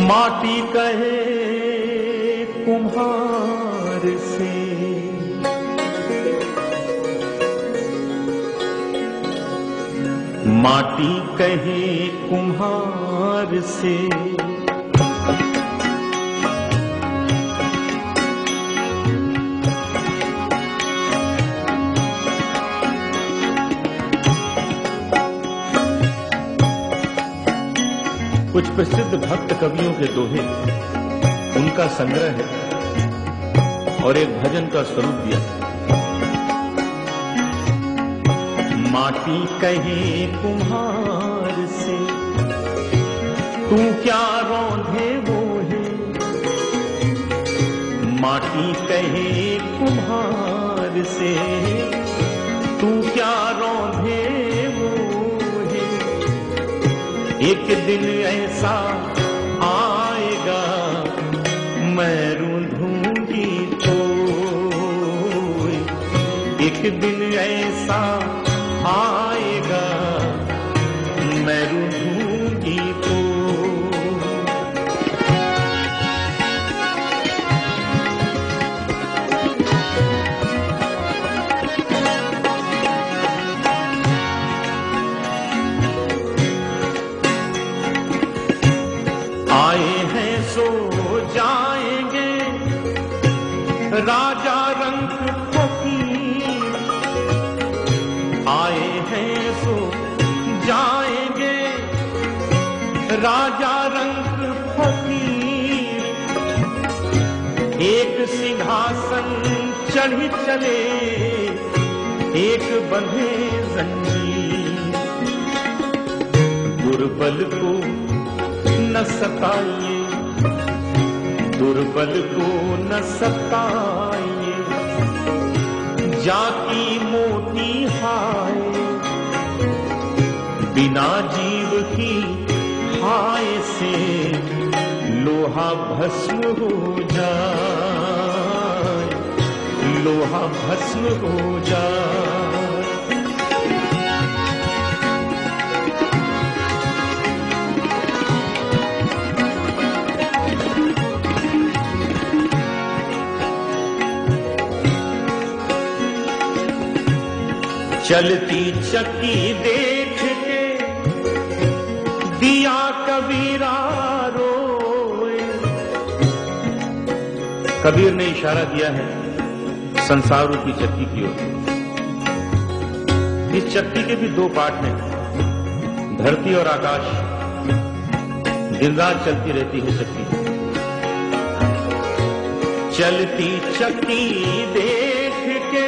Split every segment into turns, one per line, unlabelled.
माटी कहे कुम्हार से, माटी कहे कुम्हार से, कुछ प्रसिद्ध भक्त कवियों के दोहे, उनका संग्रह है और एक भजन का स्वरूप दिया। माटी कहे कुम्हार से, तू क्या रौंदे वो है। माटी कहे कुम्हार से, तू क्या रौंदे वो है। एक दिन ऐसा आएगा मैं रूंधूंगी तो, एक दिन ऐसा आएगा मैं रूंधूंगी तो। आए हैं सो जाएंगे राजा रंग फकीर, आए हैं सो जाएंगे राजा रंग फकीर। एक सिंहासन चढ़ी चले, एक बंधे जंजीर। दुर्बल को न सताइए, दुर्बल को न सताइए। जाकी मोती हाय, बिना जीव की हाय से लोहा भस्म हो जाए, लोहा भस्म हो जाए। चलती चक्की देख के दिया कबीरा रोए। कबीर ने इशारा दिया है संसार रूपी चक्की की ओर। इस चक्की के भी दो पार्ट हैं, धरती और आकाश। दिन रात चलती रहती है चक्की। चलती चक्की देख के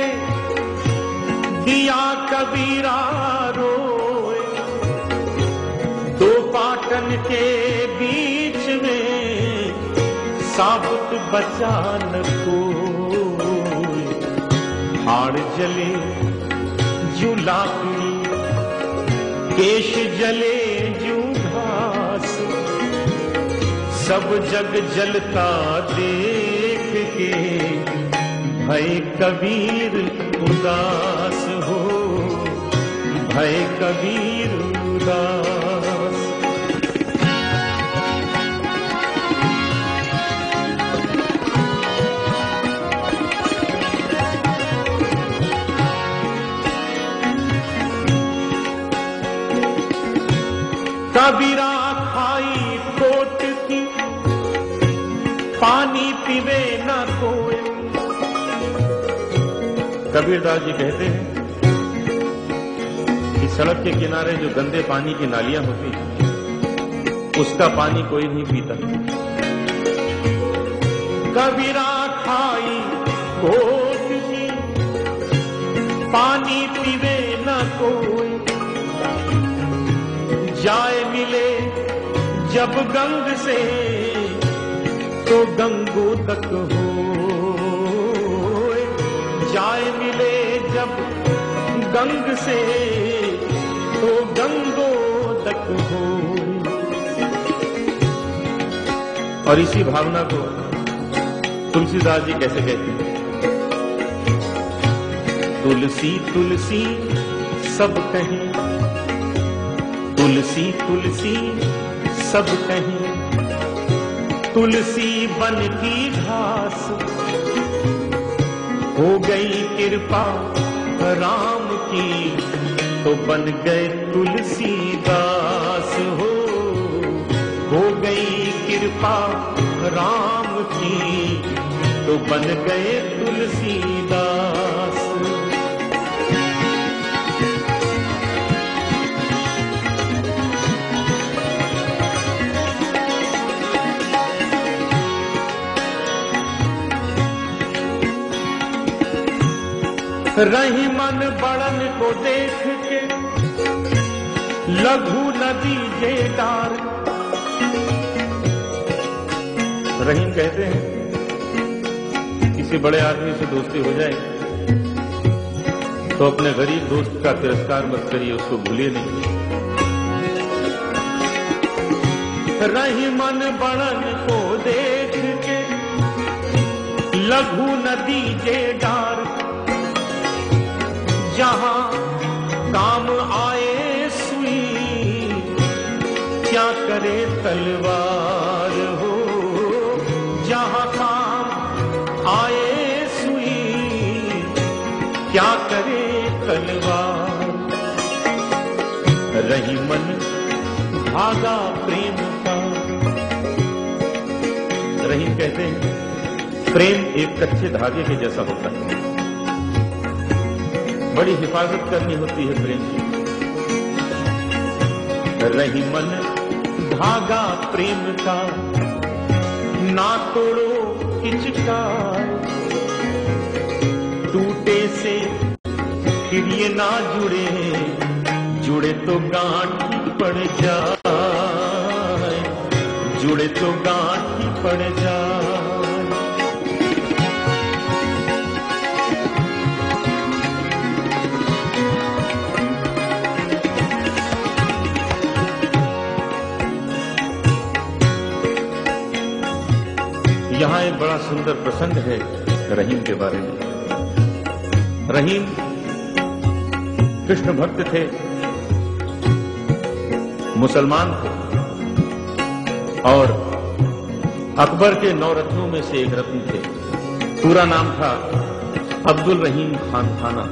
दिया कबीरा रोए। दो पाटन के बीच में साबुत बचा न कोई। हाड़ जले जू लाकड़ी, केश जले जू घास। सब जग जलता देख के भय कबीर उदास हो, भय कबीर उदास। कबीरा खाई कोट की, पानी पीवे न कोई। कबीरदास जी कहते हैं कि सड़क के किनारे जो गंदे पानी की नालियां होती हैं, उसका पानी कोई नहीं पीता। कबीरा खाई कोट की, पानी पीवे न कोई। जाए मिले जब गंग से, तो गंगो तक हो। जाए मिले जब गंग से, तो गंगो तक हो। और इसी भावना को तुलसीदास जी कैसे कहते हैं? तुलसी तुलसी सब कहें, तुलसी तुलसी सब कहें, तुलसी बन की घास, हो गई कृपा राम की तो बन गए तुलसीदास। हो गई कृपा राम की तो बन गए तुलसीदास। रही मन बड़न को देख के लघु नदी जे डार। रहीम कहते हैं किसी बड़े आदमी से दोस्ती हो जाए तो अपने गरीब दोस्त का तिरस्कार मत करिए, उसको भूलिए नहीं। रही मन बड़न को देख के लघु नदी जे डार। जहां काम आए सुई क्या करे तलवार। जहां काम आए सुई क्या करे तलवार। रही मन धागा प्रेम का। रहीम कहते हैं प्रेम एक कच्चे धागे के जैसा होता है, बड़ी हिफाजत करनी होती है प्रेम की। रही मन धागा प्रेम का ना तोड़ो हिचकार। टूटे से फिर ये ना जुड़े, जुड़े तो गांठ ही पड़ जाए, जुड़े तो गांठ ही पड़ जाए। यहां एक बड़ा सुंदर प्रसंग है रहीम के बारे में। रहीम कृष्ण भक्त थे, मुसलमान थे और अकबर के 9 रत्नों में से एक रत्न थे। पूरा नाम था अब्दुल रहीम खान थाना।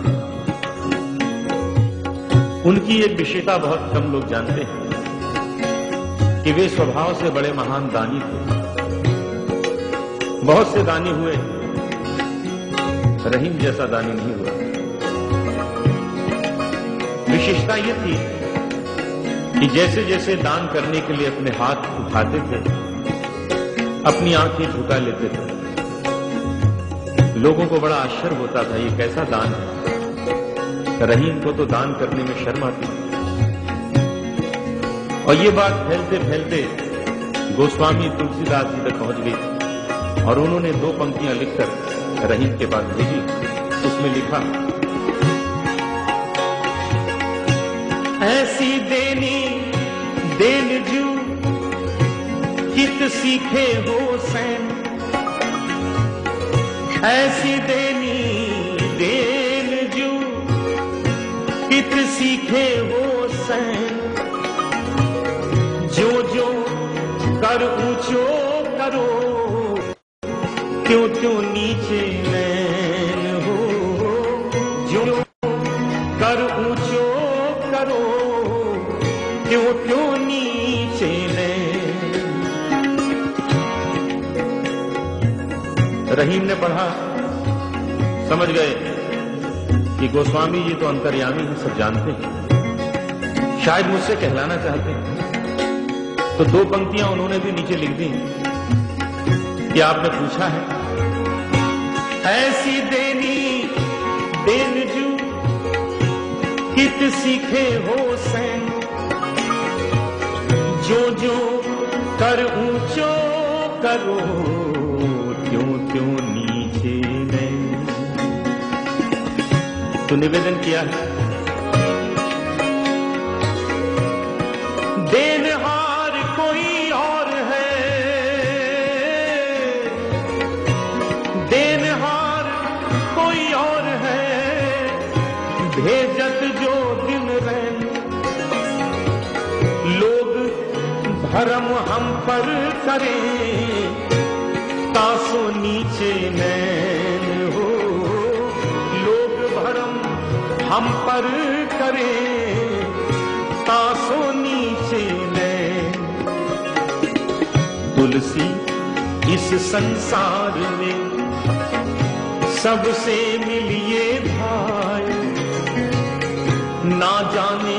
उनकी एक विशेषता बहुत कम लोग जानते हैं कि वे स्वभाव से बड़े महान दानी थे। बहुत से दानी हुए, रहीम जैसा दानी नहीं हुआ। विशेषता यह थी कि जैसे जैसे दान करने के लिए अपने हाथ उठाते थे, अपनी आंखें झुका लेते थे, लोगों को बड़ा आश्चर्य होता था ये कैसा दान है। रहीम को तो दान करने में शर्म आती। और ये बात फैलते फैलते गोस्वामी तुलसीदास जी तक पहुंच गई और उन्होंने 2 पंक्तियां लिखकर रहीम के पास भेजी। उसमें लिखा, ऐसी देनी देन जू कित सीखे हो सैन। ऐसी देनी देन जू कित सीखे हो सैन। जो जो कर ऊंचो करो क्यों क्यों नीचे नैन हो। जो कर ऊंचो करो क्यों क्यों नीचे नैन। रहीम ने पढ़ा, समझ गए कि गोस्वामी जी तो अंतर्यामी हैं, सब जानते हैं, शायद मुझसे कहलाना चाहते हैं। तो 2 पंक्तियां उन्होंने भी नीचे लिख दी कि आपने पूछा है। ऐसी देनी देन जू कित सीखे हो सैन। जो जो कर ऊंचो करो क्यों क्यों नीचे नैन। तो निवेदन किया है, देनहार कोई और है, देनहार कोई और है, भेजत जो दिन रैन। लोग भरम हम पर करें तासो नीचे नैन हो, लोग भरम हम पर करें तासो नीचे नैन। तुलसी इस संसार में सबसे मिलिए भाई, ना जाने